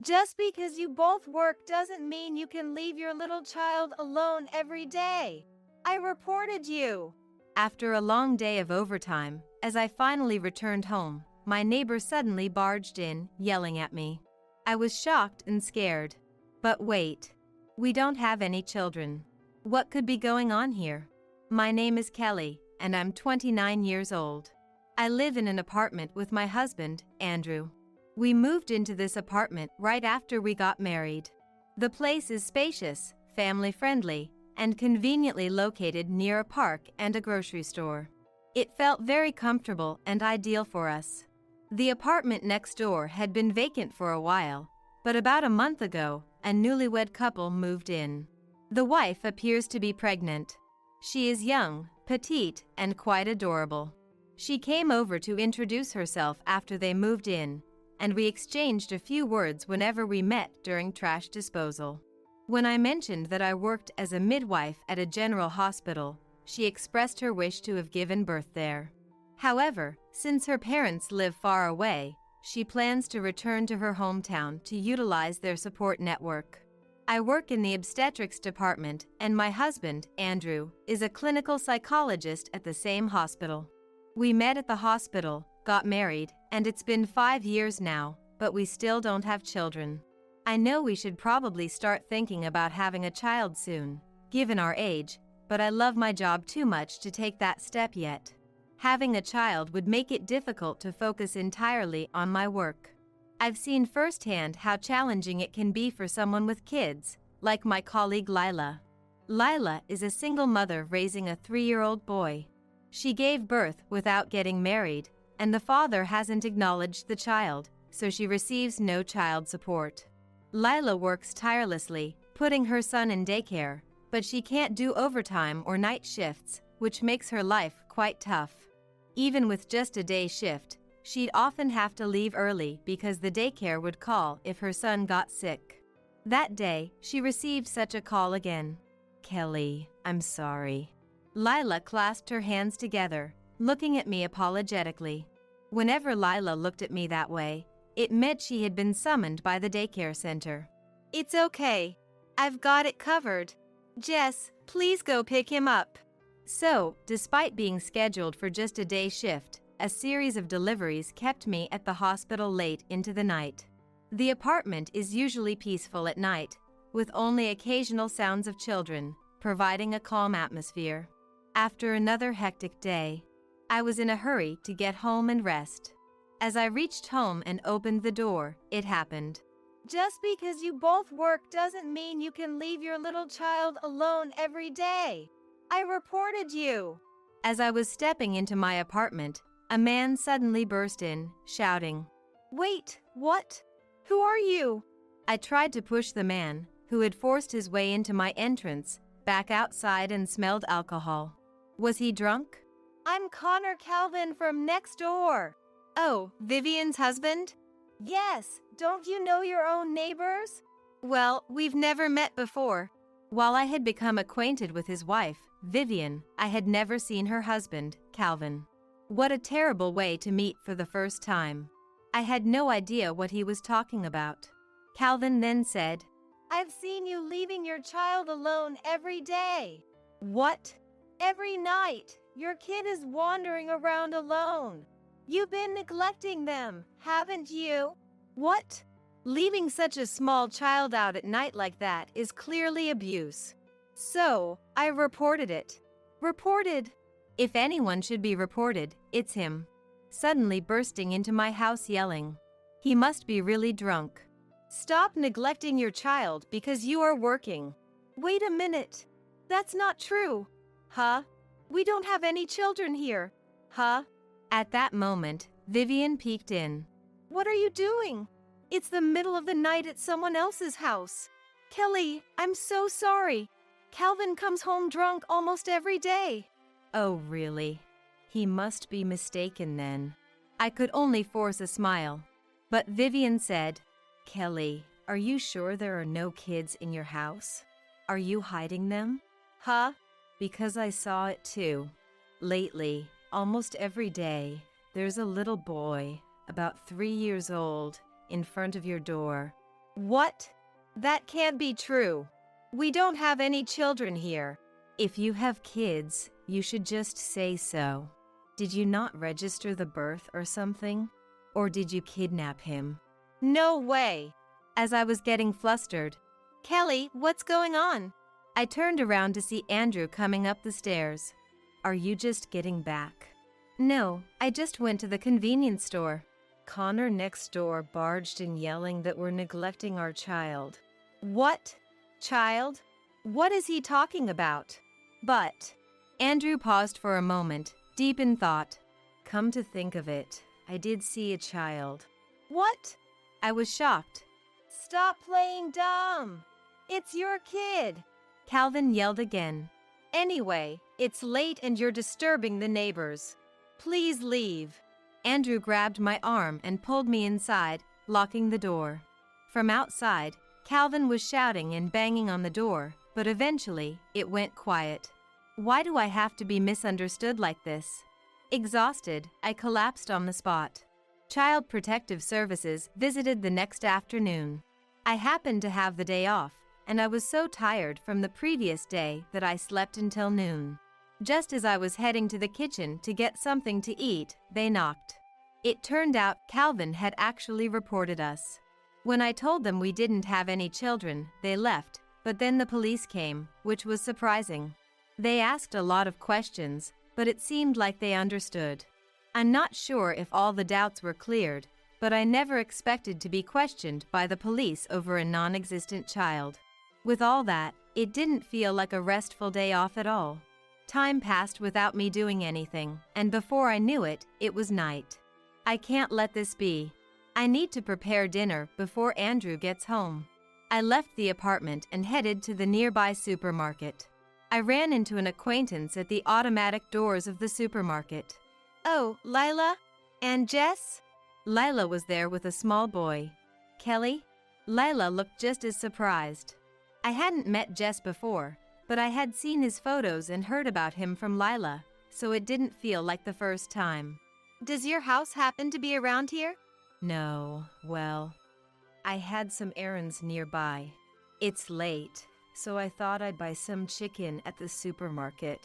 Just because you both work doesn't mean you can leave your little child alone every day. I reported you. After a long day of overtime, as I finally returned home, my neighbor suddenly barged in, yelling at me. I was shocked and scared. But wait. We don't have any children. What could be going on here? My name is Kelly, and I'm 29 years old. I live in an apartment with my husband, Andrew. We moved into this apartment right after we got married. The place is spacious, family-friendly, and conveniently located near a park and a grocery store. It felt very comfortable and ideal for us. The apartment next door had been vacant for a while, but about a month ago, a newlywed couple moved in. The wife appears to be pregnant. She is young, petite, and quite adorable. She came over to introduce herself after they moved in, and we exchanged a few words whenever we met during trash disposal. When I mentioned that I worked as a midwife at a general hospital, she expressed her wish to have given birth there. However, since her parents live far away, she plans to return to her hometown to utilize their support network. I work in the obstetrics department, and my husband, Andrew, is a clinical psychologist at the same hospital. We met at the hospital, got married, and it's been 5 years now, but we still don't have children. I know we should probably start thinking about having a child soon, given our age, but I love my job too much to take that step yet. Having a child would make it difficult to focus entirely on my work. I've seen firsthand how challenging it can be for someone with kids, like my colleague Lila. Lila is a single mother raising a 3-year-old boy. She gave birth without getting married, and the father hasn't acknowledged the child, so she receives no child support. Lila works tirelessly, putting her son in daycare, but she can't do overtime or night shifts, which makes her life quite tough. Even with just a day shift, she'd often have to leave early because the daycare would call if her son got sick. That day, she received such a call again. "Kelly, I'm sorry." Lila clasped her hands together, looking at me apologetically. Whenever Lila looked at me that way, it meant she had been summoned by the daycare center. It's okay. I've got it covered. Jess, please go pick him up. So, despite being scheduled for just a day shift, a series of deliveries kept me at the hospital late into the night. The apartment is usually peaceful at night, with only occasional sounds of children, providing a calm atmosphere. After another hectic day, I was in a hurry to get home and rest. As I reached home and opened the door, it happened. Just because you both work doesn't mean you can leave your little child alone every day. I reported you. As I was stepping into my apartment, a man suddenly burst in, shouting, "Wait, what? Who are you?" I tried to push the man, who had forced his way into my entrance, back outside and smelled alcohol. Was he drunk? "I'm Connor Calvin from next door." "Oh, Vivian's husband?" "Yes, don't you know your own neighbors?" "Well, we've never met before." While I had become acquainted with his wife, Vivian, I had never seen her husband, Calvin. What a terrible way to meet for the first time. I had no idea what he was talking about. Calvin then said, "I've seen you leaving your child alone every day." "What?" "Every night, your kid is wandering around alone. You've been neglecting them, haven't you?" "What?" Leaving such a small child out at night like that is clearly abuse. So, I reported it. Reported? If anyone should be reported, it's him. Suddenly bursting into my house yelling. He must be really drunk. "Stop neglecting your child because you are working." "Wait a minute. That's not true." "Huh? "We don't have any children here." "Huh?" At that moment, Vivian peeked in. "What are you doing? It's the middle of the night at someone else's house." "Kelly, I'm so sorry. Calvin comes home drunk almost every day." Oh, really? He must be mistaken then. I could only force a smile. But Vivian said, "Kelly, are you sure there are no kids in your house? Are you hiding them?" "Huh? Because I saw it too. Lately, almost every day, there's a little boy, about 3 years old, in front of your door. What? That can't be true. We don't have any children here. If you have kids, you should just say so. Did you not register the birth or something? Or did you kidnap him? No way. As I was getting flustered, Kelly, what's going on? I turned around to see Andrew coming up the stairs. Are you just getting back? No, I just went to the convenience store. Connor next door barged in yelling that we're neglecting our child. What? Child? What is he talking about? But Andrew paused for a moment, deep in thought. Come to think of it, I did see a child. what? I was shocked. Stop playing dumb. It's your kid. Calvin yelled again. Anyway, it's late and you're disturbing the neighbors. Please leave. Andrew grabbed my arm and pulled me inside, locking the door. From outside, Calvin was shouting and banging on the door, but eventually, it went quiet. Why do I have to be misunderstood like this? Exhausted, I collapsed on the spot. Child Protective Services visited the next afternoon. I happened to have the day off, and I was so tired from the previous day that I slept until noon. Just as I was heading to the kitchen to get something to eat, they knocked. It turned out Calvin had actually reported us. When I told them we didn't have any children, they left, but then the police came, which was surprising. They asked a lot of questions, but it seemed like they understood. I'm not sure if all the doubts were cleared, but I never expected to be questioned by the police over a non-existent child. With all that, it didn't feel like a restful day off at all. Time passed without me doing anything, and before I knew it, it was night. I can't let this be. I need to prepare dinner before Andrew gets home. I left the apartment and headed to the nearby supermarket. I ran into an acquaintance at the automatic doors of the supermarket. Oh, Lila? And Jess? Lila was there with a small boy. Kelly? Lila looked just as surprised. I hadn't met Jess before, but I had seen his photos and heard about him from Lila, so it didn't feel like the first time. Does your house happen to be around here? No, well, I had some errands nearby. It's late, so I thought I'd buy some chicken at the supermarket.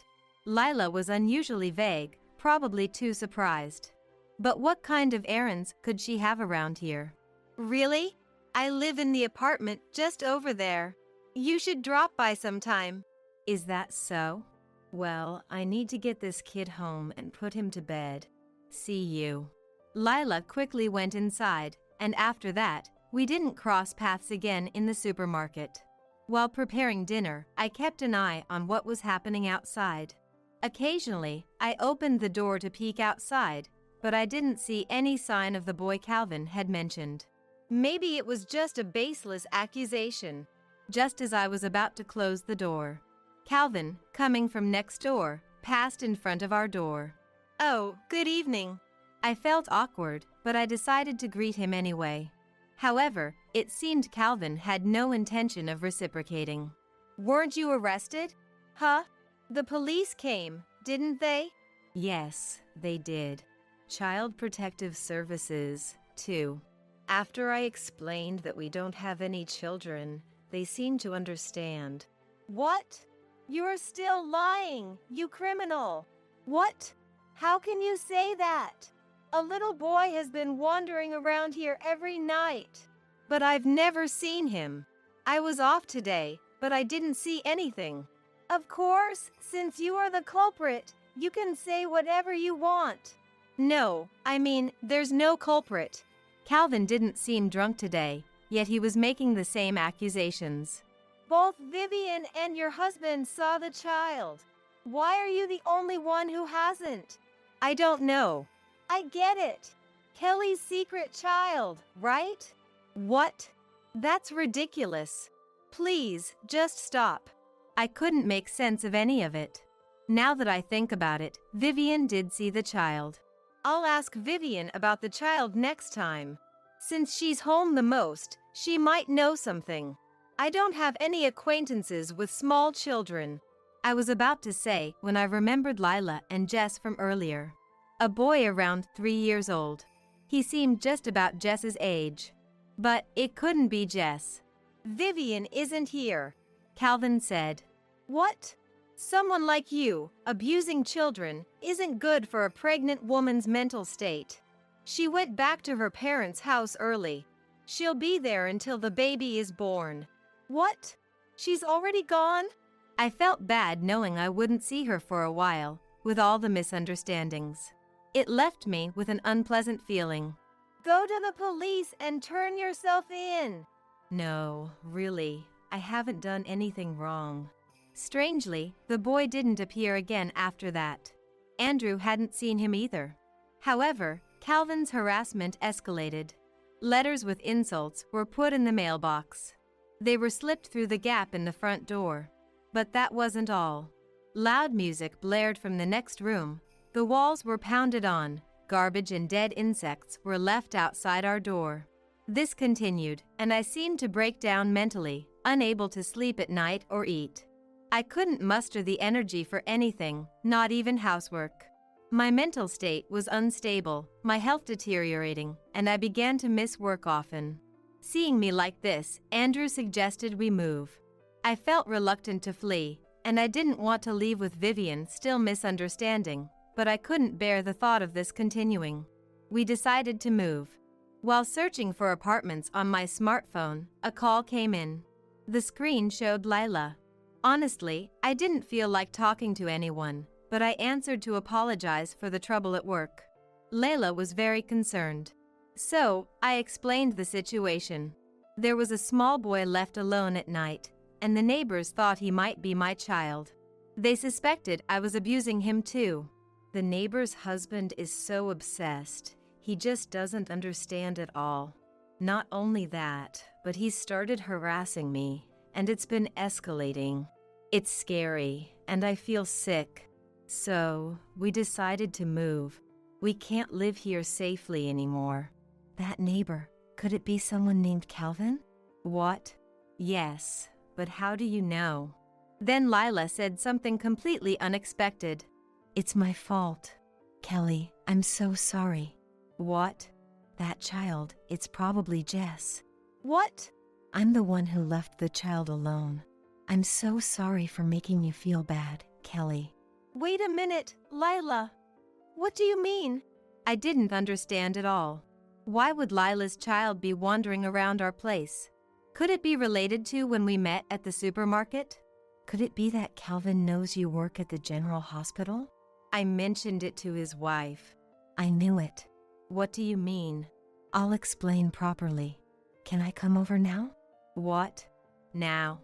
Lila was unusually vague, probably too surprised. But what kind of errands could she have around here? Really? I live in the apartment just over there. You should drop by sometime. Is that so? Well, I need to get this kid home and put him to bed. See you. Lila quickly went inside, and after that, we didn't cross paths again in the supermarket. While preparing dinner, I kept an eye on what was happening outside. Occasionally, I opened the door to peek outside, but I didn't see any sign of the boy Calvin had mentioned. Maybe it was just a baseless accusation. Just as I was about to close the door, Calvin, coming from next door, passed in front of our door. Oh, good evening. I felt awkward, but I decided to greet him anyway. However, it seemed Calvin had no intention of reciprocating. Weren't you arrested? Huh? The police came, didn't they? Yes, they did. Child Protective Services, too. After I explained that we don't have any children, they seemed to understand. What? You're still lying, you criminal. What? How can you say that? A little boy has been wandering around here every night. But I've never seen him. I was off today, but I didn't see anything. Of course, since you are the culprit, you can say whatever you want. No, I mean, there's no culprit. Calvin didn't seem drunk today, yet he was making the same accusations. Both Vivian and your husband saw the child. Why are you the only one who hasn't? I don't know. I get it. Kelly's secret child, right? What? That's ridiculous. Please, just stop. I couldn't make sense of any of it. Now that I think about it, Vivian did see the child. I'll ask Vivian about the child next time. Since she's home the most, she might know something. I don't have any acquaintances with small children. I was about to say when I remembered Lila and Jess from earlier. A boy around 3 years old. He seemed just about Jess's age. But it couldn't be Jess. Vivian isn't here, Calvin said. What? Someone like you, abusing children, isn't good for a pregnant woman's mental state. She went back to her parents' house early. She'll be there until the baby is born. What? She's already gone? I felt bad knowing I wouldn't see her for a while, with all the misunderstandings. It left me with an unpleasant feeling. Go to the police and turn yourself in. No, really, I haven't done anything wrong. Strangely, the boy didn't appear again after that. Andrew hadn't seen him either. However, Calvin's harassment escalated. Letters with insults were put in the mailbox. They were slipped through the gap in the front door. But that wasn't all. Loud music blared from the next room. The walls were pounded on. Garbage and dead insects were left outside our door. This continued, and I seemed to break down mentally, unable to sleep at night or eat. I couldn't muster the energy for anything, not even housework. My mental state was unstable, my health deteriorating, and I began to miss work often. Seeing me like this, Andrew suggested we move. I felt reluctant to flee, and I didn't want to leave with Vivian still misunderstanding, but I couldn't bear the thought of this continuing. We decided to move. While searching for apartments on my smartphone, a call came in. The screen showed Lila. Honestly, I didn't feel like talking to anyone, but I answered to apologize for the trouble at work. Layla was very concerned. So, I explained the situation. There was a small boy left alone at night, and the neighbors thought he might be my child. They suspected I was abusing him too. The neighbor's husband is so obsessed. He just doesn't understand at all. Not only that, but he's started harassing me, and it's been escalating. It's scary, and I feel sick. So, we decided to move. We can't live here safely anymore. That neighbor, could it be someone named Calvin? What? Yes, but how do you know? Then Lila said something completely unexpected. It's my fault. Kelly, I'm so sorry. What? That child, it's probably Jess. What? I'm the one who left the child alone. I'm so sorry for making you feel bad, Kelly. Wait a minute, Lila. What do you mean? I didn't understand at all. Why would Lila's child be wandering around our place? Could it be related to when we met at the supermarket? Could it be that Calvin knows you work at the general hospital? I mentioned it to his wife. I knew it. What do you mean? I'll explain properly. Can I come over now? What? Now?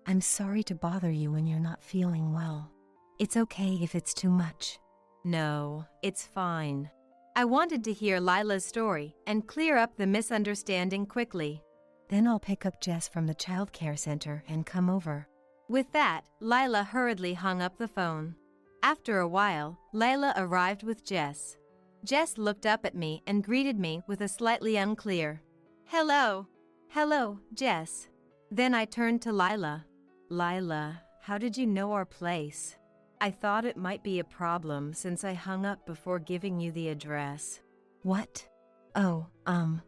I'm sorry to bother you when you're not feeling well. It's okay if it's too much. No, it's fine. I wanted to hear Lila's story and clear up the misunderstanding quickly. Then I'll pick up Jess from the child care center and come over. With that, Lila hurriedly hung up the phone. After a while, Layla arrived with Jess. Jess looked up at me and greeted me with a slightly unclear, "Hello." "Hello, Jess." Then I turned to Lila. "Lila, how did you know our place? I thought it might be a problem since I hung up before giving you the address." What? Oh,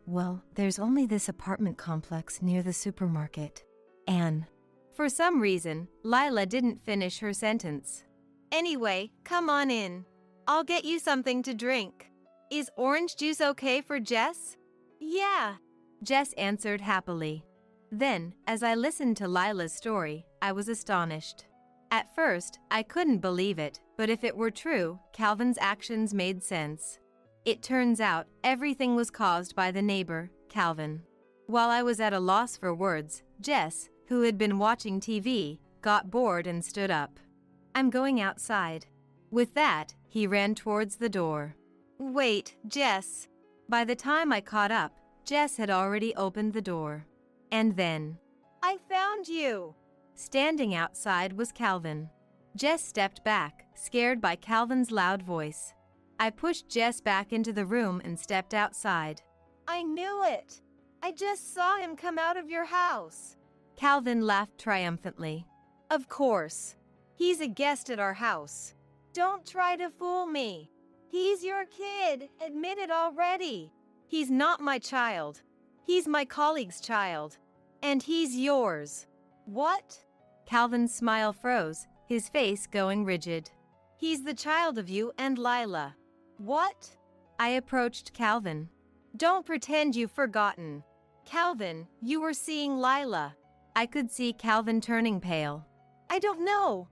well, there's only this apartment complex near the supermarket. Anne. For some reason, Lila didn't finish her sentence. "Anyway, come on in. I'll get you something to drink. Is orange juice okay for Jess?" "Yeah," Jess answered happily. Then, as I listened to Lila's story, I was astonished. At first, I couldn't believe it, but if it were true, Calvin's actions made sense. It turns out everything was caused by the neighbor, Calvin. While I was at a loss for words, Jess, who had been watching TV, got bored and stood up. "I'm going outside." With that, he ran towards the door. "Wait, Jess." By the time I caught up, Jess had already opened the door. And then, "I found you." Standing outside was Calvin. Jess stepped back, scared by Calvin's loud voice. I pushed Jess back into the room and stepped outside. "I knew it. I just saw him come out of your house." Calvin laughed triumphantly. "Of course. He's a guest at our house. Don't try to fool me. He's your kid. Admit it already. He's not my child. He's my colleague's child. And he's yours. What? Calvin's smile froze, his face going rigid. He's the child of you and Lila. What? I approached Calvin. Don't pretend you've forgotten. Calvin, you were seeing Lila. I could see Calvin turning pale. I don't know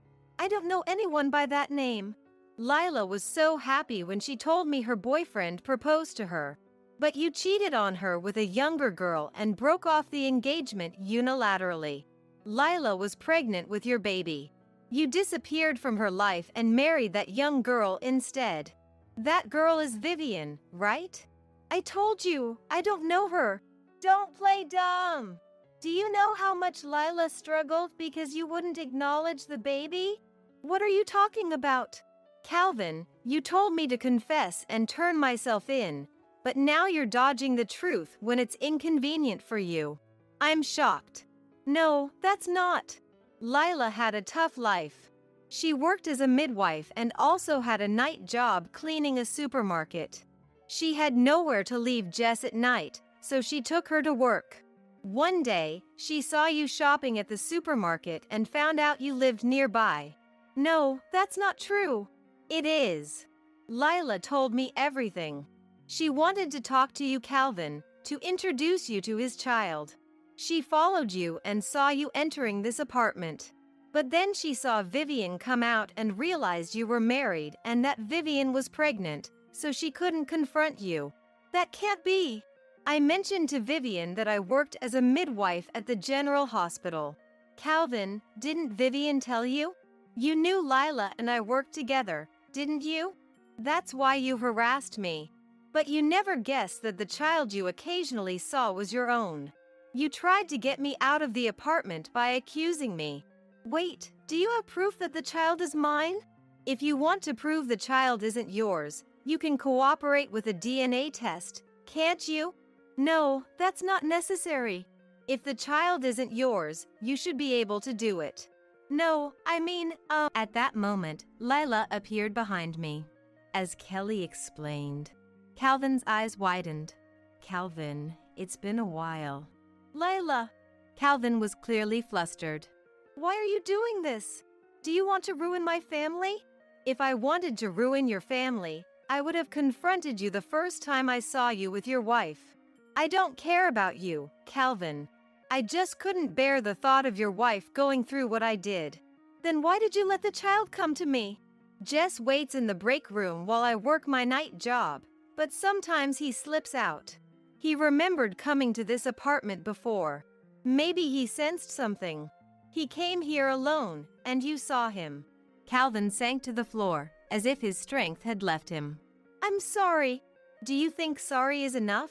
anyone by that name. Lila was so happy when she told me her boyfriend proposed to her. But you cheated on her with a younger girl and broke off the engagement unilaterally. Lila was pregnant with your baby. You disappeared from her life and married that young girl instead. That girl is Vivian, right? I told you, I don't know her. Don't play dumb. Do you know how much Lila struggled because you wouldn't acknowledge the baby? What are you talking about? Calvin, you told me to confess and turn myself in, but now you're dodging the truth when it's inconvenient for you. I'm shocked. No, that's not. Lila had a tough life. She worked as a midwife and also had a night job cleaning a supermarket. She had nowhere to leave Jess at night, so she took her to work. One day, she saw you shopping at the supermarket and found out you lived nearby. No, that's not true. It is. Lila told me everything. She wanted to talk to you, Calvin, to introduce you to his child. She followed you and saw you entering this apartment. But then she saw Vivian come out and realized you were married and that Vivian was pregnant, so she couldn't confront you. That can't be. I mentioned to Vivian that I worked as a midwife at the General Hospital. Calvin, didn't Vivian tell you? You knew Lila and I worked together, didn't you? That's why you harassed me. But you never guessed that the child you occasionally saw was your own. You tried to get me out of the apartment by accusing me. Wait, do you have proof that the child is mine? If you want to prove the child isn't yours, you can cooperate with a DNA test, can't you? No, that's not necessary. If the child isn't yours, you should be able to do it. No, I mean, At that moment, Lila appeared behind me. As Kelly explained. Calvin's eyes widened. Calvin, it's been a while. Lila. Calvin was clearly flustered. Why are you doing this? Do you want to ruin my family? If I wanted to ruin your family, I would have confronted you the first time I saw you with your wife. I don't care about you, Calvin. I just couldn't bear the thought of your wife going through what I did. Then why did you let the child come to me? Jess waits in the break room while I work my night job, but sometimes he slips out. He remembered coming to this apartment before. Maybe he sensed something. He came here alone, and you saw him. Calvin sank to the floor, as if his strength had left him. I'm sorry. Do you think sorry is enough?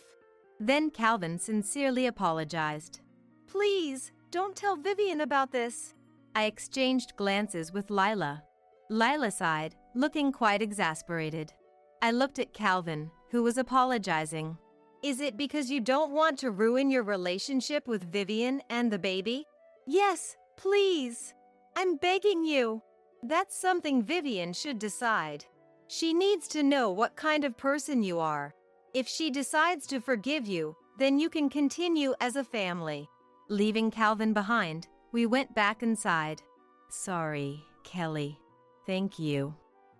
Then Calvin sincerely apologized. Please, don't tell Vivian about this. I exchanged glances with Lila. Lila sighed, looking quite exasperated. I looked at Calvin, who was apologizing. Is it because you don't want to ruin your relationship with Vivian and the baby? Yes, please. I'm begging you. That's something Vivian should decide. She needs to know what kind of person you are. If she decides to forgive you, then you can continue as a family. Leaving Calvin behind, we went back inside. Sorry, Kelly. Thank you.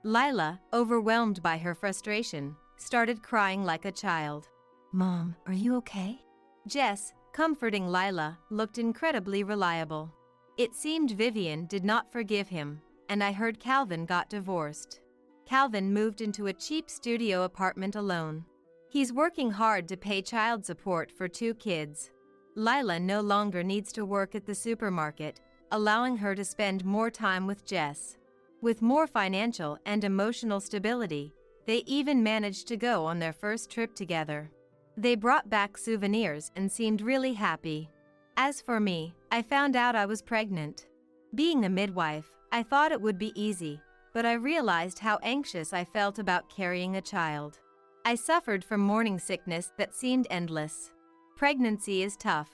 Lila, overwhelmed by her frustration, started crying like a child. Mom, are you okay? Jess, comforting Lila, looked incredibly reliable. It seemed Vivian did not forgive him, and I heard Calvin got divorced. Calvin moved into a cheap studio apartment alone. He's working hard to pay child support for 2 kids. Lila no longer needs to work at the supermarket, allowing her to spend more time with Jess. With more financial and emotional stability, they even managed to go on their first trip together. They brought back souvenirs and seemed really happy. As for me, I found out I was pregnant. Being a midwife, I thought it would be easy, but I realized how anxious I felt about carrying a child. I suffered from morning sickness that seemed endless. Pregnancy is tough.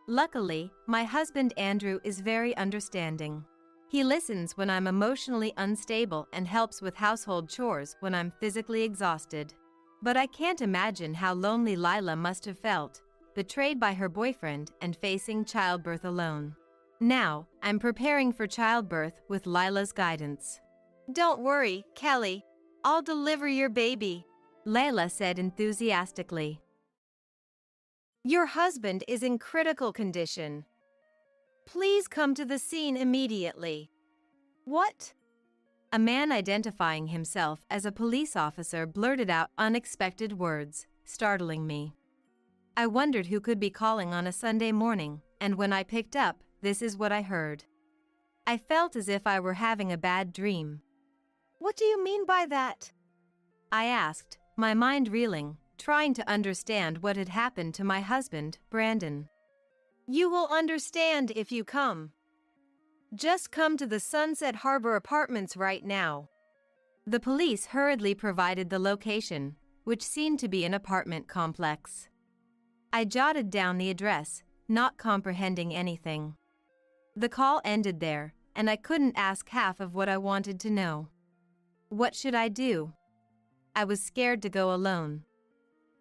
Luckily, my husband Andrew is very understanding. He listens when I'm emotionally unstable and helps with household chores when I'm physically exhausted. But I can't imagine how lonely Lila must have felt, betrayed by her boyfriend and facing childbirth alone. Now, I'm preparing for childbirth with Lila's guidance. Don't worry, Kelly. I'll deliver your baby, Layla said enthusiastically. Your husband is in critical condition. Please come to the scene immediately. What? A man identifying himself as a police officer blurted out unexpected words, startling me. I wondered who could be calling on a Sunday morning, and when I picked up, this is what I heard. I felt as if I were having a bad dream. What do you mean by that? I asked, my mind reeling, trying to understand what had happened to my husband, Brandon. You will understand if you come. Just come to the Sunset Harbor Apartments right now. The police hurriedly provided the location, which seemed to be an apartment complex. I jotted down the address, not comprehending anything. The call ended there, and I couldn't ask half of what I wanted to know. What should I do? I was scared to go alone.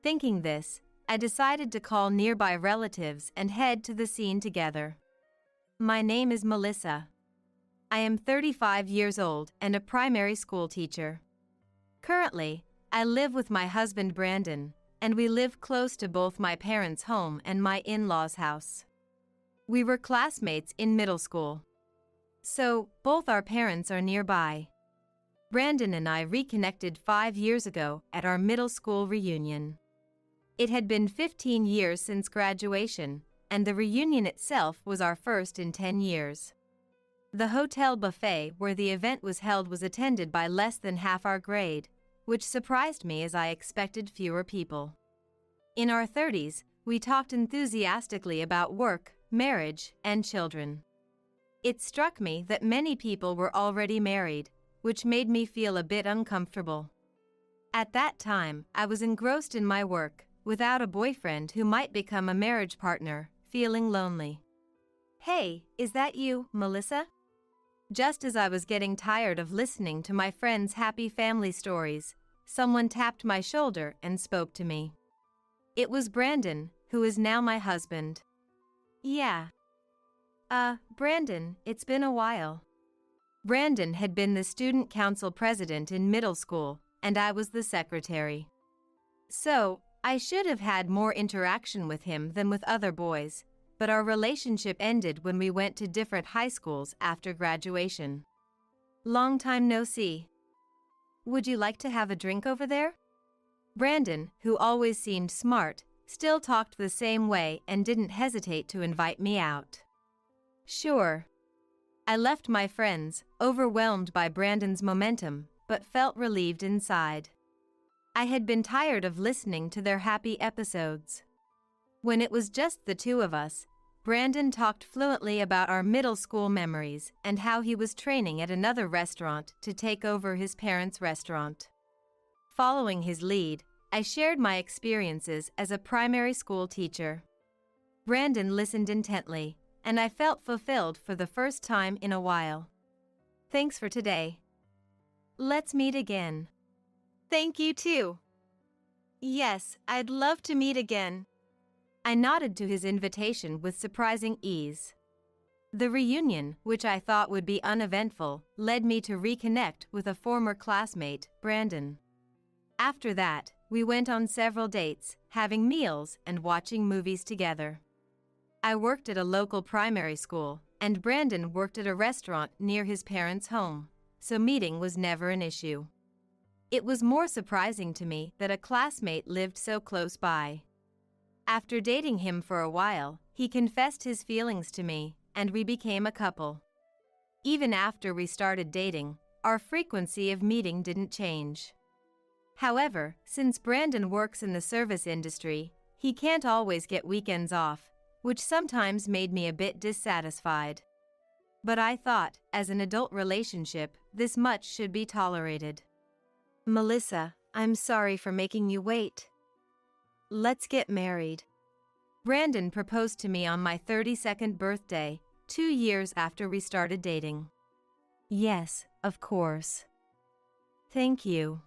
Thinking this, I decided to call nearby relatives and head to the scene together. My name is Melissa. I am 35 years old and a primary school teacher. Currently, I live with my husband Brandon, and we live close to both my parents' home and my in-laws' house. We were classmates in middle school. So, both our parents are nearby. Brandon and I reconnected 5 years ago at our middle school reunion. It had been 15 years since graduation, and the reunion itself was our first in 10 years. The hotel buffet where the event was held was attended by less than half our grade, which surprised me as I expected fewer people. In our 30s, we talked enthusiastically about work, marriage, and children. It struck me that many people were already married, which made me feel a bit uncomfortable. At that time, I was engrossed in my work, without a boyfriend who might become a marriage partner, feeling lonely. Hey, is that you, Melissa? Just as I was getting tired of listening to my friends' happy family stories, someone tapped my shoulder and spoke to me. It was Brandon, who is now my husband. Yeah. Brandon, it's been a while. Brandon had been the student council president in middle school, and I was the secretary. So, I should have had more interaction with him than with other boys, but our relationship ended when we went to different high schools after graduation. Long time no see. Would you like to have a drink over there? Brandon, who always seemed smart, still talked the same way and didn't hesitate to invite me out. Sure. I left my friends, overwhelmed by Brandon's momentum, but felt relieved inside. I had been tired of listening to their happy episodes. When it was just the two of us, Brandon talked fluently about our middle school memories and how he was training at another restaurant to take over his parents' restaurant. Following his lead, I shared my experiences as a primary school teacher. Brandon listened intently, and I felt fulfilled for the first time in a while. Thanks for today. Let's meet again. Thank you too. Yes, I'd love to meet again. I nodded to his invitation with surprising ease. The reunion, which I thought would be uneventful, led me to reconnect with a former classmate, Brandon. After that, we went on several dates, having meals and watching movies together. I worked at a local primary school, and Brandon worked at a restaurant near his parents' home, so meeting was never an issue. It was more surprising to me that a classmate lived so close by. After dating him for a while, he confessed his feelings to me, and we became a couple. Even after we started dating, our frequency of meeting didn't change. However, since Brandon works in the service industry, he can't always get weekends off, which sometimes made me a bit dissatisfied. But I thought, as an adult relationship, this much should be tolerated. Melissa, I'm sorry for making you wait. Let's get married. Brandon proposed to me on my 32nd birthday, 2 years after we started dating. Yes, of course. Thank you.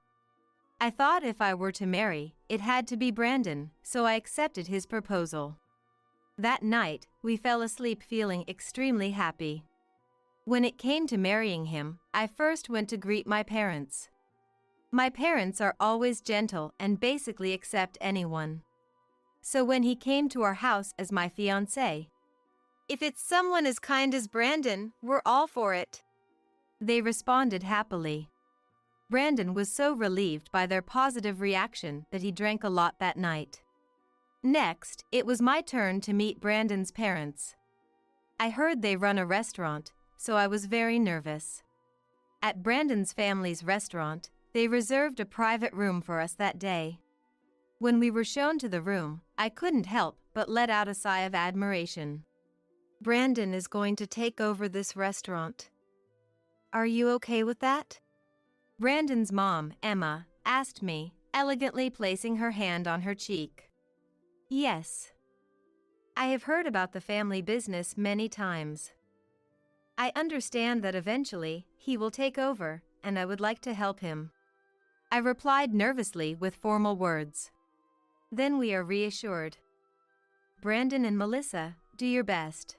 I thought if I were to marry, it had to be Brandon, so I accepted his proposal. That night, we fell asleep feeling extremely happy. When it came to marrying him, I first went to greet my parents. My parents are always gentle and basically accept anyone. So when he came to our house as my fiancé, If it's someone as kind as Brandon, we're all for it. They responded happily. Brandon was so relieved by their positive reaction that he drank a lot that night. Next, it was my turn to meet Brandon's parents. I heard they run a restaurant, so I was very nervous. At Brandon's family's restaurant, they reserved a private room for us that day. When we were shown to the room, I couldn't help but let out a sigh of admiration. Brandon is going to take over this restaurant. Are you okay with that? Brandon's mom, Emma, asked me, elegantly placing her hand on her cheek. Yes. I have heard about the family business many times. I understand that eventually he will take over, and I would like to help him. I replied nervously with formal words. Then we are reassured. Brandon and Melissa, do your best.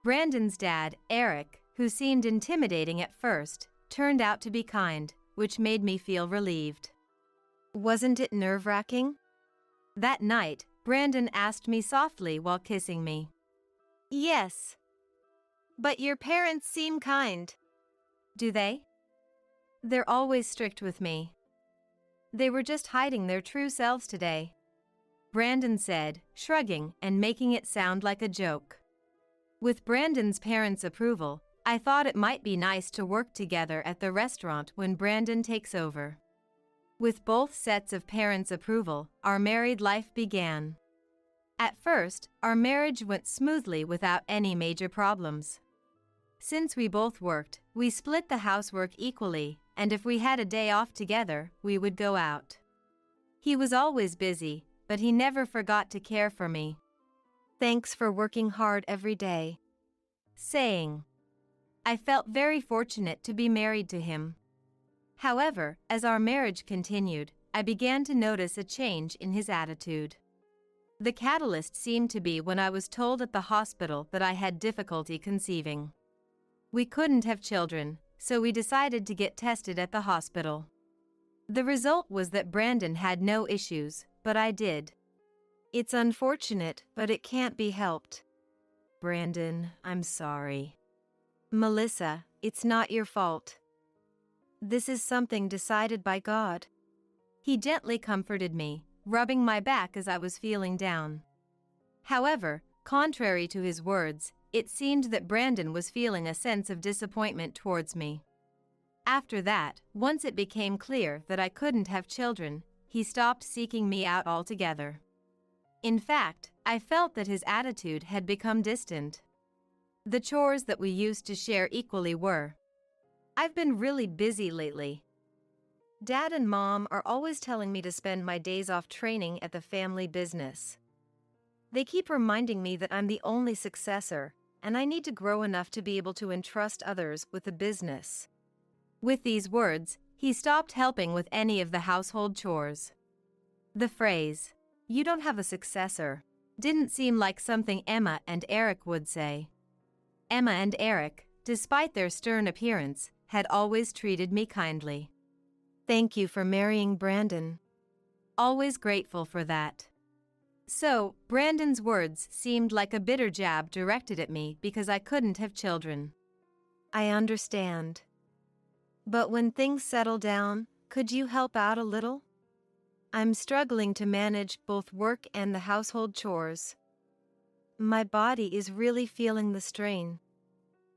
Brandon's dad, Eric, who seemed intimidating at first, turned out to be kind, which made me feel relieved. Wasn't it nerve-wracking? That night, Brandon asked me softly while kissing me. Yes. But your parents seem kind. Do they? They're always strict with me. They were just hiding their true selves today, Brandon said, shrugging and making it sound like a joke. With Brandon's parents' approval, I thought it might be nice to work together at the restaurant when Brandon takes over. With both sets of parents' approval, our married life began. At first, our marriage went smoothly without any major problems. Since we both worked, we split the housework equally, and if we had a day off together, we would go out. He was always busy, but he never forgot to care for me. Thanks for working hard every day. Saying. I felt very fortunate to be married to him. However, as our marriage continued, I began to notice a change in his attitude. The catalyst seemed to be when I was told at the hospital that I had difficulty conceiving. We couldn't have children, so we decided to get tested at the hospital. The result was that Brandon had no issues, but I did. It's unfortunate, but it can't be helped. Brandon, I'm sorry. Melissa, it's not your fault. This is something decided by God. He gently comforted me, rubbing my back as I was feeling down. However, contrary to his words, it seemed that Brandon was feeling a sense of disappointment towards me. After that, once it became clear that I couldn't have children, he stopped seeking me out altogether. In fact, I felt that his attitude had become distant. The chores that we used to share equally were. I've been really busy lately. Dad and Mom are always telling me to spend my days off training at the family business. They keep reminding me that I'm the only successor, and I need to grow enough to be able to entrust others with the business. With these words, he stopped helping with any of the household chores. The phrase, "You don't have a successor," didn't seem like something Emma and Eric would say. Emma and Eric, despite their stern appearance, had always treated me kindly. Thank you for marrying Brandon. Always grateful for that. So, Brandon's words seemed like a bitter jab directed at me because I couldn't have children. I understand. But when things settle down, could you help out a little? I'm struggling to manage both work and the household chores. My body is really feeling the strain.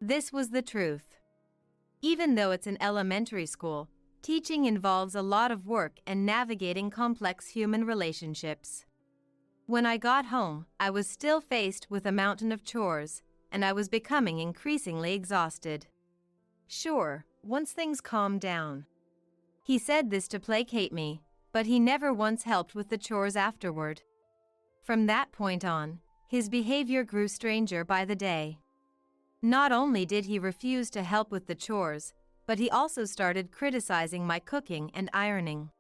This was the truth. Even though it's an elementary school, teaching involves a lot of work and navigating complex human relationships. When I got home, I was still faced with a mountain of chores, and I was becoming increasingly exhausted. Sure, once things calm down. He said this to placate me, but he never once helped with the chores afterward. From that point on, his behavior grew stranger by the day. Not only did he refuse to help with the chores, but he also started criticizing my cooking and ironing.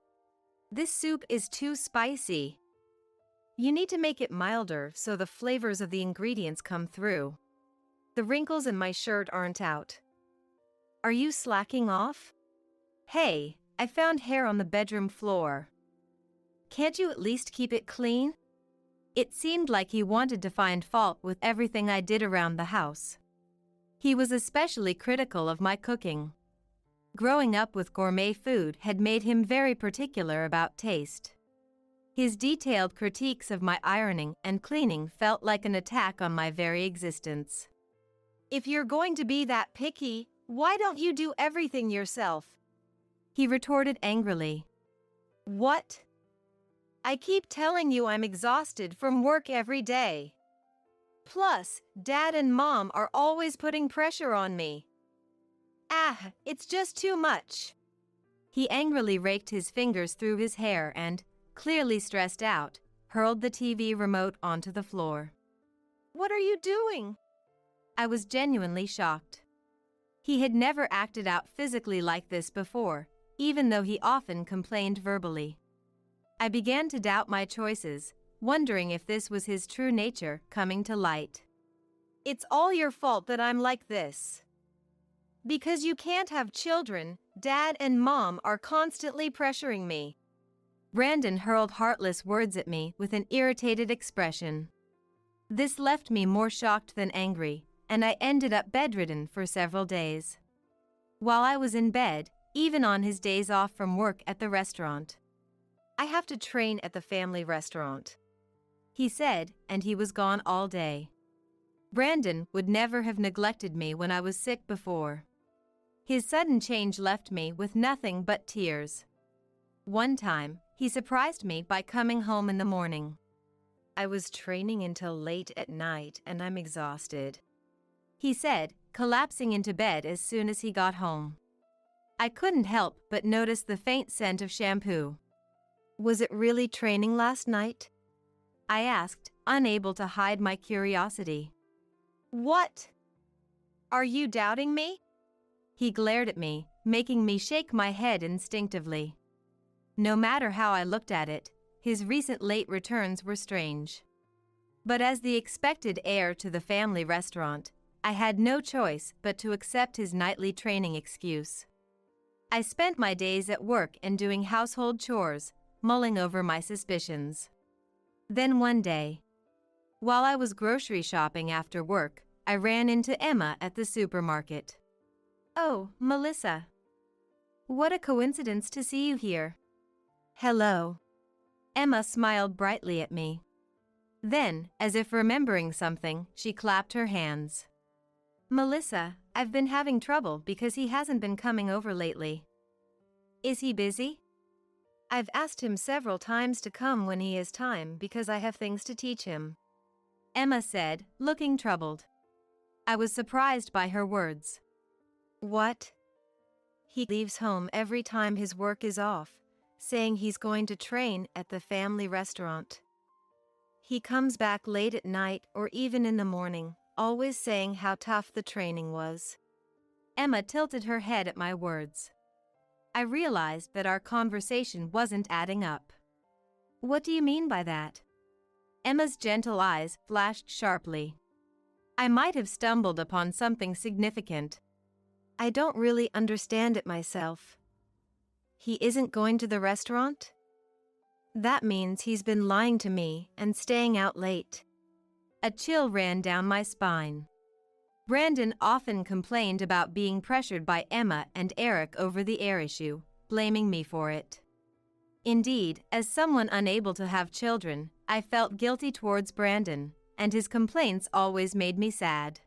This soup is too spicy. You need to make it milder so the flavors of the ingredients come through. The wrinkles in my shirt aren't out. Are you slacking off? Hey, I found hair on the bedroom floor. Can't you at least keep it clean? It seemed like he wanted to find fault with everything I did around the house. He was especially critical of my cooking. Growing up with gourmet food had made him very particular about taste. His detailed critiques of my ironing and cleaning felt like an attack on my very existence. If you're going to be that picky, why don't you do everything yourself? He retorted angrily. What? I keep telling you I'm exhausted from work every day. Plus, Dad and Mom are always putting pressure on me. It's just too much. He angrily raked his fingers through his hair and, clearly stressed out, hurled the TV remote onto the floor. What are you doing? I was genuinely shocked. He had never acted out physically like this before, even though he often complained verbally. I began to doubt my choices, wondering if this was his true nature coming to light. It's all your fault that I'm like this. Because you can't have children, Dad and Mom are constantly pressuring me. Brandon hurled heartless words at me with an irritated expression. This left me more shocked than angry, and I ended up bedridden for several days. While I was in bed, even on his days off from work at the restaurant. I have to train at the family restaurant, he said, and he was gone all day. Brandon would never have neglected me when I was sick before. His sudden change left me with nothing but tears. One time, he surprised me by coming home in the morning. I was training until late at night and I'm exhausted, he said, collapsing into bed as soon as he got home. I couldn't help but notice the faint scent of shampoo. Was it really training last night? I asked, unable to hide my curiosity. What? Are you doubting me? He glared at me, making me shake my head instinctively. No matter how I looked at it, his recent late returns were strange. But as the expected heir to the family restaurant, I had no choice but to accept his nightly training excuse. I spent my days at work and doing household chores, mulling over my suspicions. Then one day, while I was grocery shopping after work, I ran into Emma at the supermarket. Oh, Melissa. What a coincidence to see you here. Hello. Emma smiled brightly at me. Then, as if remembering something, she clapped her hands. Melissa, I've been having trouble because he hasn't been coming over lately. Is he busy? I've asked him several times to come when he has time because I have things to teach him, Emma said, looking troubled. I was surprised by her words. What? He leaves home every time his work is off, saying he's going to train at the family restaurant. He comes back late at night or even in the morning, always saying how tough the training was. Emma tilted her head at my words. I realized that our conversation wasn't adding up. What do you mean by that? Emma's gentle eyes flashed sharply. I might have stumbled upon something significant. I don't really understand it myself. He isn't going to the restaurant? That means he's been lying to me and staying out late. A chill ran down my spine. Brandon often complained about being pressured by Emma and Eric over the air issue, blaming me for it. Indeed, as someone unable to have children, I felt guilty towards Brandon, and his complaints always made me sad.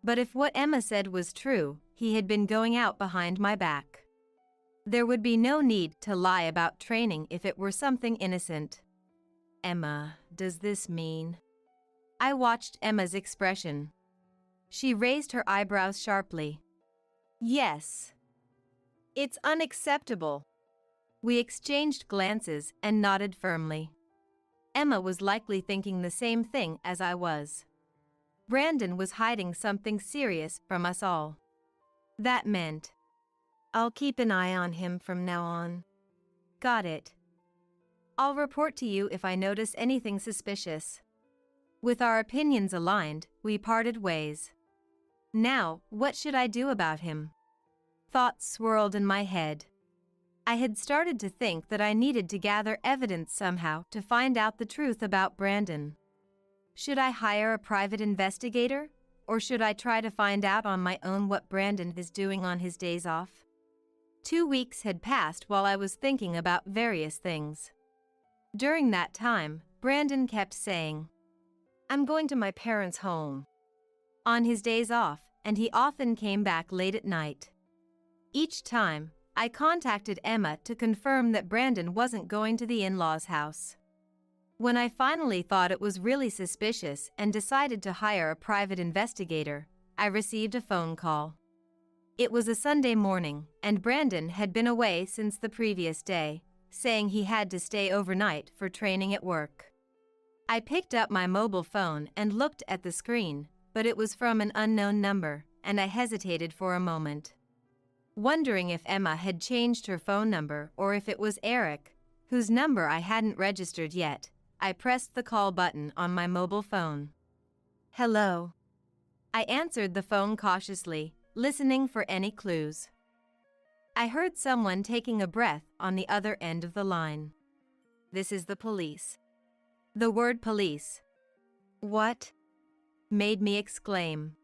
But if what Emma said was true, he had been going out behind my back. There would be no need to lie about training if it were something innocent. Emma, does this mean? I watched Emma's expression. She raised her eyebrows sharply. Yes. It's unacceptable. We exchanged glances and nodded firmly. Emma was likely thinking the same thing as I was. Brandon was hiding something serious from us all. That meant, I'll keep an eye on him from now on. Got it. I'll report to you if I notice anything suspicious. With our opinions aligned, we parted ways. Now, what should I do about him? Thoughts swirled in my head. I had started to think that I needed to gather evidence somehow to find out the truth about Brandon. Should I hire a private investigator, or should I try to find out on my own what Brandon is doing on his days off? 2 weeks had passed while I was thinking about various things. During that time, Brandon kept saying, "I'm going to my parents' home," on his days off, and he often came back late at night. Each time, I contacted Emma to confirm that Brandon wasn't going to the in-laws' house. When I finally thought it was really suspicious and decided to hire a private investigator, I received a phone call. It was a Sunday morning, and Brandon had been away since the previous day, saying he had to stay overnight for training at work. I picked up my mobile phone and looked at the screen, but it was from an unknown number, and I hesitated for a moment. Wondering if Emma had changed her phone number or if it was Eric, whose number I hadn't registered yet, I pressed the call button on my mobile phone. "Hello." I answered the phone cautiously, listening for any clues. I heard someone taking a breath on the other end of the line. "This is the police." The word police "What?" made me exclaim.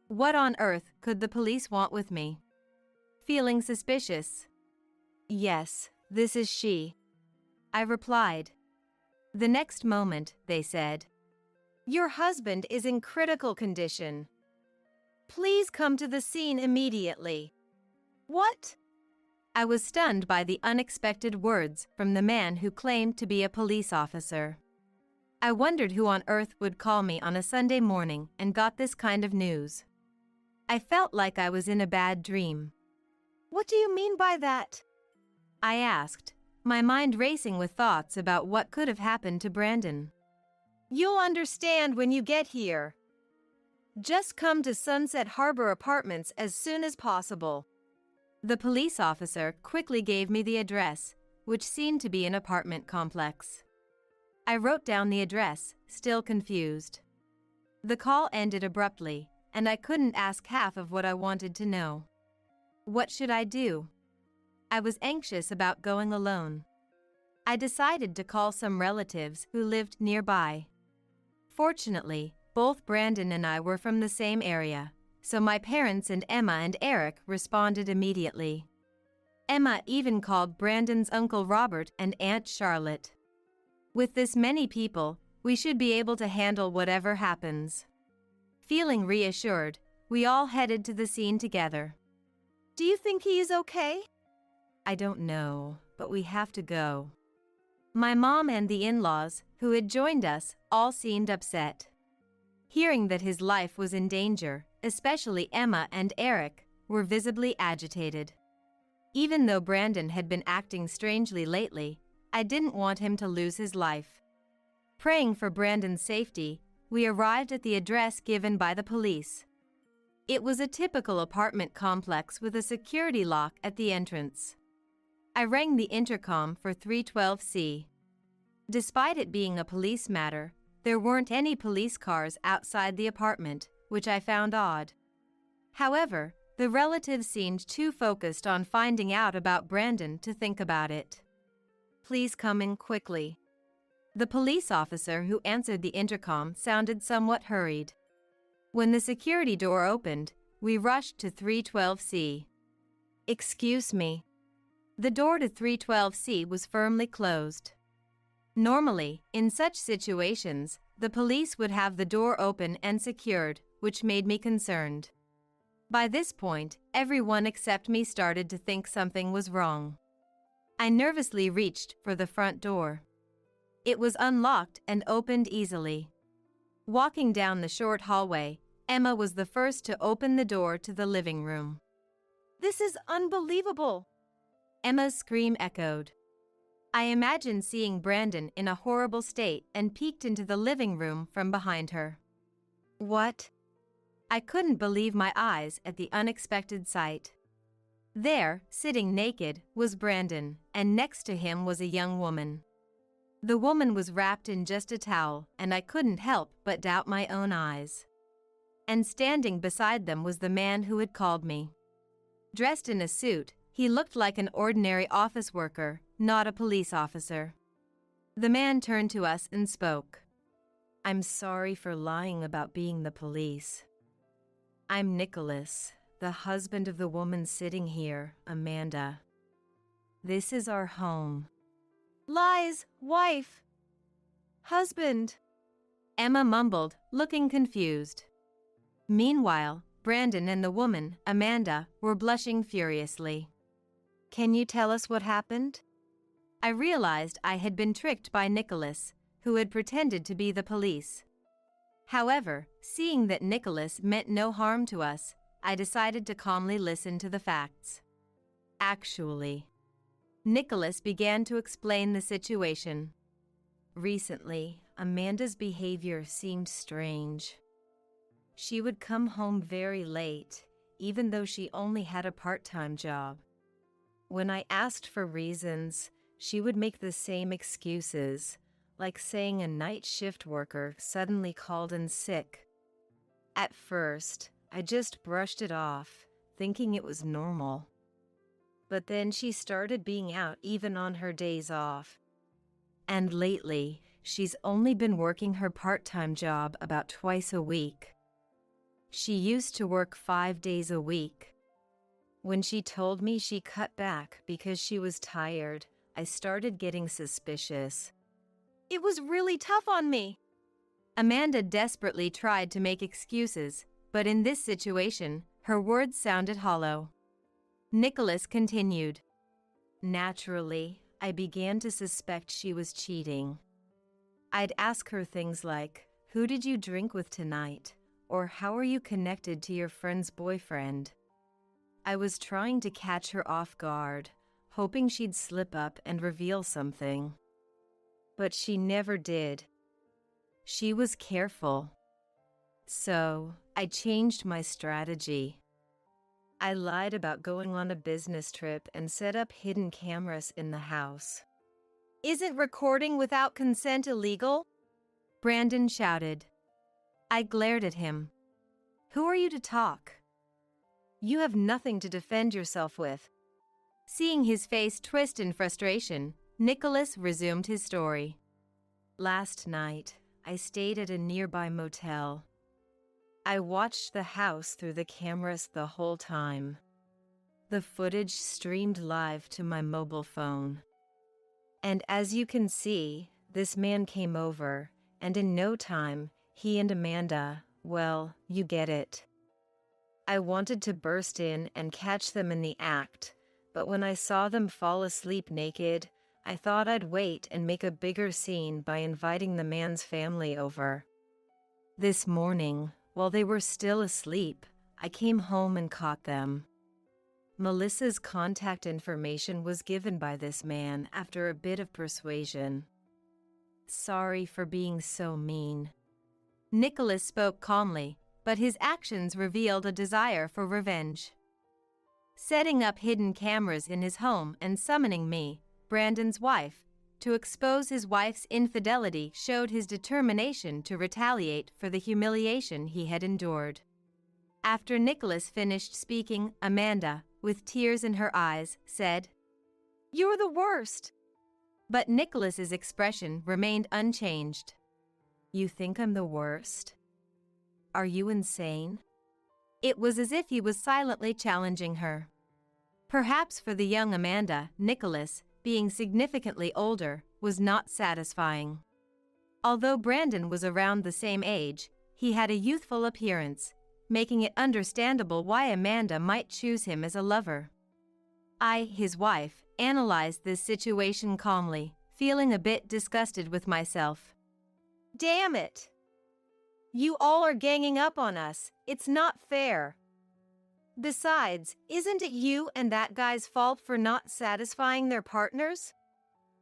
What on earth could the police want with me? Feeling suspicious, "Yes, this is she," I replied. The next moment, they said, "Your husband is in critical condition. Please come to the scene immediately." "What?" I was stunned by the unexpected words from the man who claimed to be a police officer. I wondered who on earth would call me on a Sunday morning and got this kind of news. I felt like I was in a bad dream. "What do you mean by that?" I asked, my mind racing with thoughts about what could have happened to Brandon. "You'll understand when you get here. Just come to Sunset Harbor Apartments as soon as possible." The police officer quickly gave me the address, which seemed to be an apartment complex. I wrote down the address, still confused. The call ended abruptly, and I couldn't ask half of what I wanted to know. What should I do? I was anxious about going alone. I decided to call some relatives who lived nearby. Fortunately, both Brandon and I were from the same area, so my parents and Emma and Eric responded immediately. Emma even called Brandon's Uncle Robert and Aunt Charlotte. With this many people, we should be able to handle whatever happens. Feeling reassured, we all headed to the scene together. "Do you think he is okay?" I don't know, but we have to go. My mom and the in-laws, who had joined us, all seemed upset. Hearing that his life was in danger, especially Emma and Eric, were visibly agitated. Even though Brandon had been acting strangely lately, I didn't want him to lose his life. Praying for Brandon's safety, we arrived at the address given by the police. It was a typical apartment complex with a security lock at the entrance. I rang the intercom for 312C. Despite it being a police matter, there weren't any police cars outside the apartment, which I found odd. However, the relatives seemed too focused on finding out about Brandon to think about it. "Please come in quickly." The police officer who answered the intercom sounded somewhat hurried. When the security door opened, we rushed to 312C. "Excuse me." The door to 312C was firmly closed. Normally, in such situations, the police would have the door open and secured, which made me concerned. By this point, everyone except me started to think something was wrong. I nervously reached for the front door. It was unlocked and opened easily. Walking down the short hallway, Emma was the first to open the door to the living room. "This is unbelievable!" Emma's scream echoed. I imagined seeing Brandon in a horrible state and peeked into the living room from behind her. "What?" I couldn't believe my eyes at the unexpected sight. There, sitting naked, was Brandon, and next to him was a young woman. The woman was wrapped in just a towel, and I couldn't help but doubt my own eyes. And standing beside them was the man who had called me. Dressed in a suit, he looked like an ordinary office worker, not a police officer. The man turned to us and spoke. "I'm sorry for lying about being the police. I'm Nicholas, the husband of the woman sitting here, Amanda. This is our home." Lies, wife, husband. Emma mumbled, looking confused. Meanwhile, Brandon and the woman, Amanda, were blushing furiously. Can you tell us what happened? I realized I had been tricked by Nicholas, who had pretended to be the police. However, seeing that Nicholas meant no harm to us, I decided to calmly listen to the facts. Actually, Nicholas began to explain the situation. Recently, Amanda's behavior seemed strange. She would come home very late, even though she only had a part-time job. When I asked for reasons, she would make the same excuses, like saying a night shift worker suddenly called in sick. At first, I just brushed it off, thinking it was normal. But then she started being out even on her days off. And lately, she's only been working her part-time job about twice a week. She used to work 5 days a week. When she told me she cut back because she was tired, I started getting suspicious. It was really tough on me. Amanda desperately tried to make excuses, but in this situation, her words sounded hollow. Nicholas continued. Naturally, I began to suspect she was cheating. I'd ask her things like, "Who did you drink with tonight?" or "How are you connected to your friend's boyfriend?" I was trying to catch her off guard, hoping she'd slip up and reveal something. But she never did. She was careful. So, I changed my strategy. I lied about going on a business trip and set up hidden cameras in the house. Isn't recording without consent illegal? Brandon shouted. I glared at him. Who are you to talk? You have nothing to defend yourself with. Seeing his face twist in frustration, Nicholas resumed his story. Last night, I stayed at a nearby motel. I watched the house through the cameras the whole time. The footage streamed live to my mobile phone. And as you can see, this man came over, and in no time, he and Amanda, well, you get it. I wanted to burst in and catch them in the act, but when I saw them fall asleep naked, I thought I'd wait and make a bigger scene by inviting the man's family over. This morning, while they were still asleep, I came home and caught them. Melissa's contact information was given by this man after a bit of persuasion. Sorry for being so mean. Nicholas spoke calmly, but his actions revealed a desire for revenge. Setting up hidden cameras in his home and summoning me, Brandon's wife, to expose his wife's infidelity showed his determination to retaliate for the humiliation he had endured. After Nicholas finished speaking, Amanda, with tears in her eyes, said, "You're the worst." But Nicholas's expression remained unchanged. You think I'm the worst? Are you insane? It was as if he was silently challenging her. Perhaps for the young Amanda, Nicholas, being significantly older, was not satisfying. Although Brandon was around the same age, he had a youthful appearance, making it understandable why Amanda might choose him as a lover. I, his wife, analyzed this situation calmly, feeling a bit disgusted with myself. Damn it! You all are ganging up on us. It's not fair. Besides, isn't it you and that guy's fault for not satisfying their partners?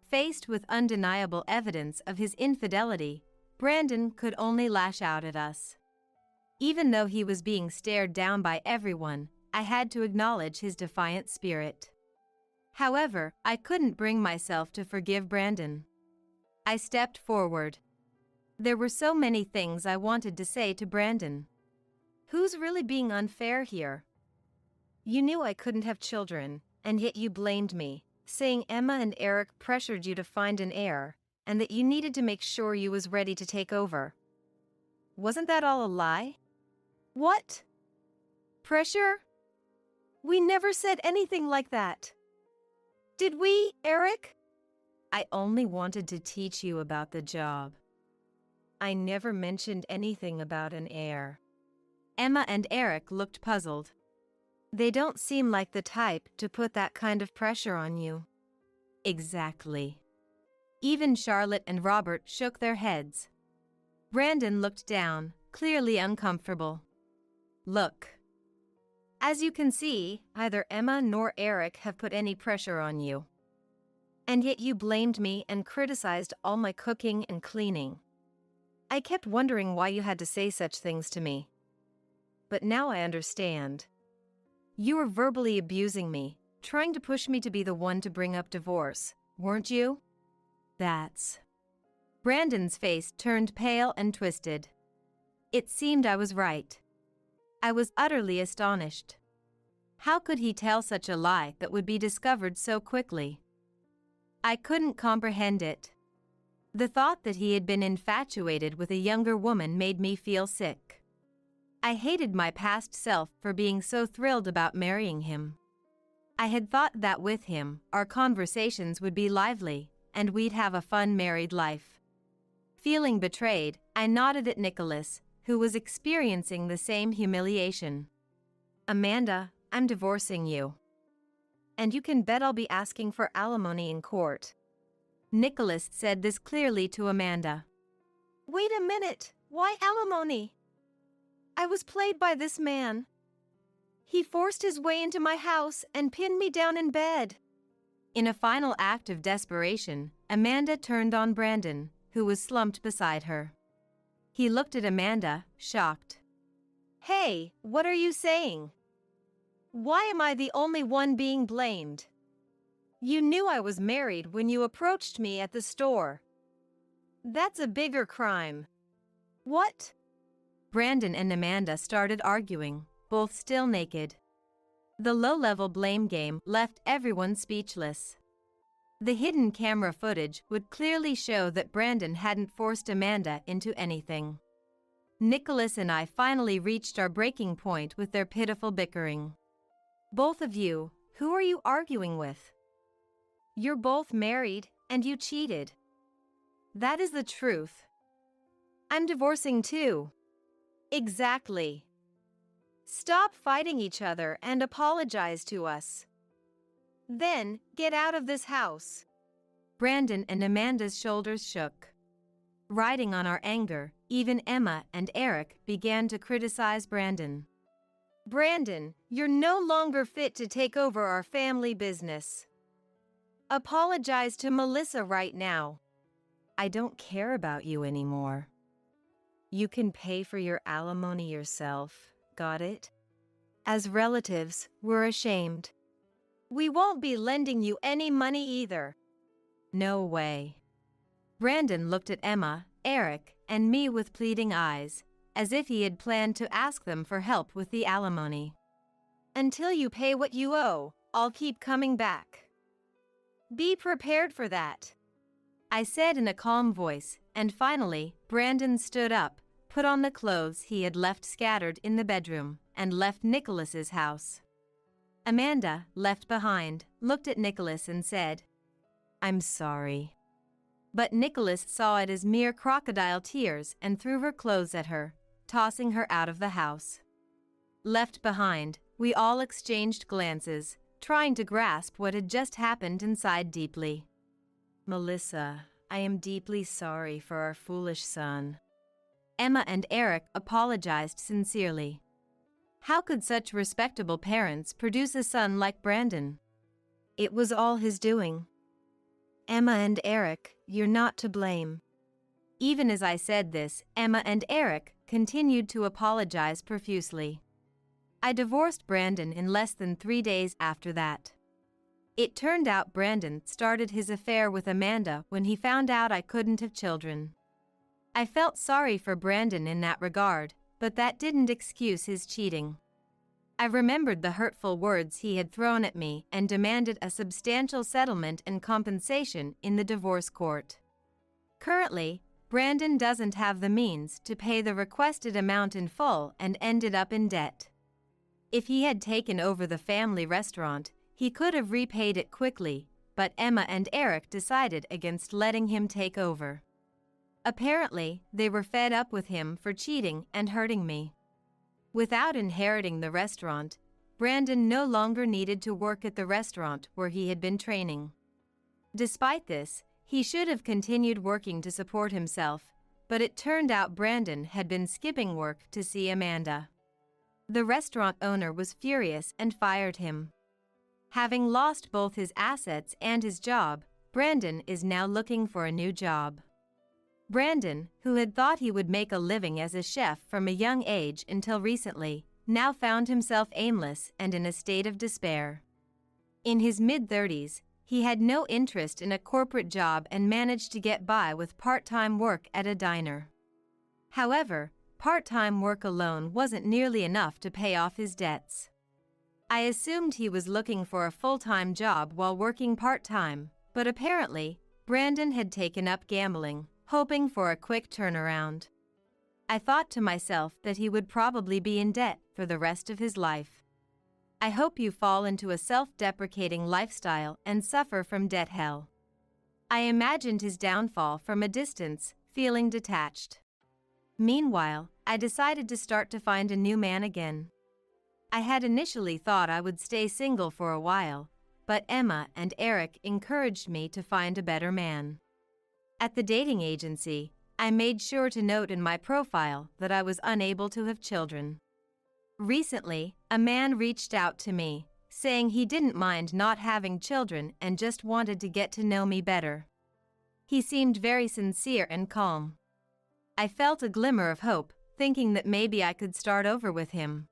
Faced with undeniable evidence of his infidelity, Brandon could only lash out at us. Even though he was being stared down by everyone, I had to acknowledge his defiant spirit. However, I couldn't bring myself to forgive Brandon. I stepped forward. There were so many things I wanted to say to Brandon. Who's really being unfair here? You knew I couldn't have children, and yet you blamed me, saying Emma and Eric pressured you to find an heir, and that you needed to make sure you was ready to take over. Wasn't that all a lie? What? Pressure? We never said anything like that. Did we, Eric? I only wanted to teach you about the job. I never mentioned anything about an heir. Emma and Eric looked puzzled. They don't seem like the type to put that kind of pressure on you. Exactly. Even Charlotte and Robert shook their heads. Brandon looked down, clearly uncomfortable. Look. As you can see, neither Emma nor Eric have put any pressure on you. And yet you blamed me and criticized all my cooking and cleaning. I kept wondering why you had to say such things to me. But now I understand. You were verbally abusing me, trying to push me to be the one to bring up divorce, weren't you? That's... Brandon's face turned pale and twisted. It seemed I was right. I was utterly astonished. How could he tell such a lie that would be discovered so quickly? I couldn't comprehend it. The thought that he had been infatuated with a younger woman made me feel sick. I hated my past self for being so thrilled about marrying him. I had thought that with him, our conversations would be lively, and we'd have a fun married life. Feeling betrayed, I nodded at Nicholas, who was experiencing the same humiliation. Amanda, I'm divorcing you. And you can bet I'll be asking for alimony in court. Nicholas said this clearly to Amanda. Wait a minute, why alimony? I was played by this man. He forced his way into my house and pinned me down in bed. In a final act of desperation, Amanda turned on Brandon, who was slumped beside her. He looked at Amanda, shocked. Hey, what are you saying? Why am I the only one being blamed? You knew I was married when you approached me at the store. That's a bigger crime. What? Brandon and Amanda started arguing, both still naked. The low-level blame game left everyone speechless. The hidden camera footage would clearly show that Brandon hadn't forced Amanda into anything. Nicholas and I finally reached our breaking point with their pitiful bickering. Both of you, who are you arguing with? You're both married, and you cheated. That is the truth. I'm divorcing too. Exactly. Stop fighting each other and apologize to us. Then, get out of this house. Brandon and Amanda's shoulders shook. Riding on our anger, even Emma and Eric began to criticize Brandon. Brandon, you're no longer fit to take over our family business. Apologize to Melissa right now. I don't care about you anymore. You can pay for your alimony yourself, got it? As relatives, we're ashamed. We won't be lending you any money either. No way. Brandon looked at Emma, Eric, and me with pleading eyes, as if he had planned to ask them for help with the alimony. Until you pay what you owe, I'll keep coming back. Be prepared for that, I said in a calm voice, and finally, Brandon stood up, put on the clothes he had left scattered in the bedroom, and left Nicholas's house. Amanda, left behind, looked at Nicholas and said, "I'm sorry." But Nicholas saw it as mere crocodile tears and threw her clothes at her, tossing her out of the house. Left behind, we all exchanged glances, trying to grasp what had just happened inside deeply. Melissa, I am deeply sorry for our foolish son. Emma and Eric apologized sincerely. How could such respectable parents produce a son like Brandon? It was all his doing. Emma and Eric, you're not to blame. Even as I said this, Emma and Eric continued to apologize profusely. I divorced Brandon in less than 3 days after that. It turned out Brandon started his affair with Amanda when he found out I couldn't have children. I felt sorry for Brandon in that regard, but that didn't excuse his cheating. I remembered the hurtful words he had thrown at me and demanded a substantial settlement and compensation in the divorce court. Currently, Brandon doesn't have the means to pay the requested amount in full and ended up in debt. If he had taken over the family restaurant, he could have repaid it quickly, but Emma and Eric decided against letting him take over. Apparently, they were fed up with him for cheating and hurting me. Without inheriting the restaurant, Brandon no longer needed to work at the restaurant where he had been training. Despite this, he should have continued working to support himself, but it turned out Brandon had been skipping work to see Amanda. The restaurant owner was furious and fired him. Having lost both his assets and his job, Brandon is now looking for a new job. Brandon, who had thought he would make a living as a chef from a young age until recently, now found himself aimless and in a state of despair. In his mid-30s, he had no interest in a corporate job and managed to get by with part-time work at a diner. However, part-time work alone wasn't nearly enough to pay off his debts. I assumed he was looking for a full-time job while working part-time, but apparently, Brandon had taken up gambling, hoping for a quick turnaround. I thought to myself that he would probably be in debt for the rest of his life. I hope you fall into a self-deprecating lifestyle and suffer from debt hell. I imagined his downfall from a distance, feeling detached. Meanwhile, I decided to start to find a new man again. I had initially thought I would stay single for a while, but Emma and Eric encouraged me to find a better man. At the dating agency, I made sure to note in my profile that I was unable to have children. Recently, a man reached out to me, saying he didn't mind not having children and just wanted to get to know me better. He seemed very sincere and calm. I felt a glimmer of hope, thinking that maybe I could start over with him.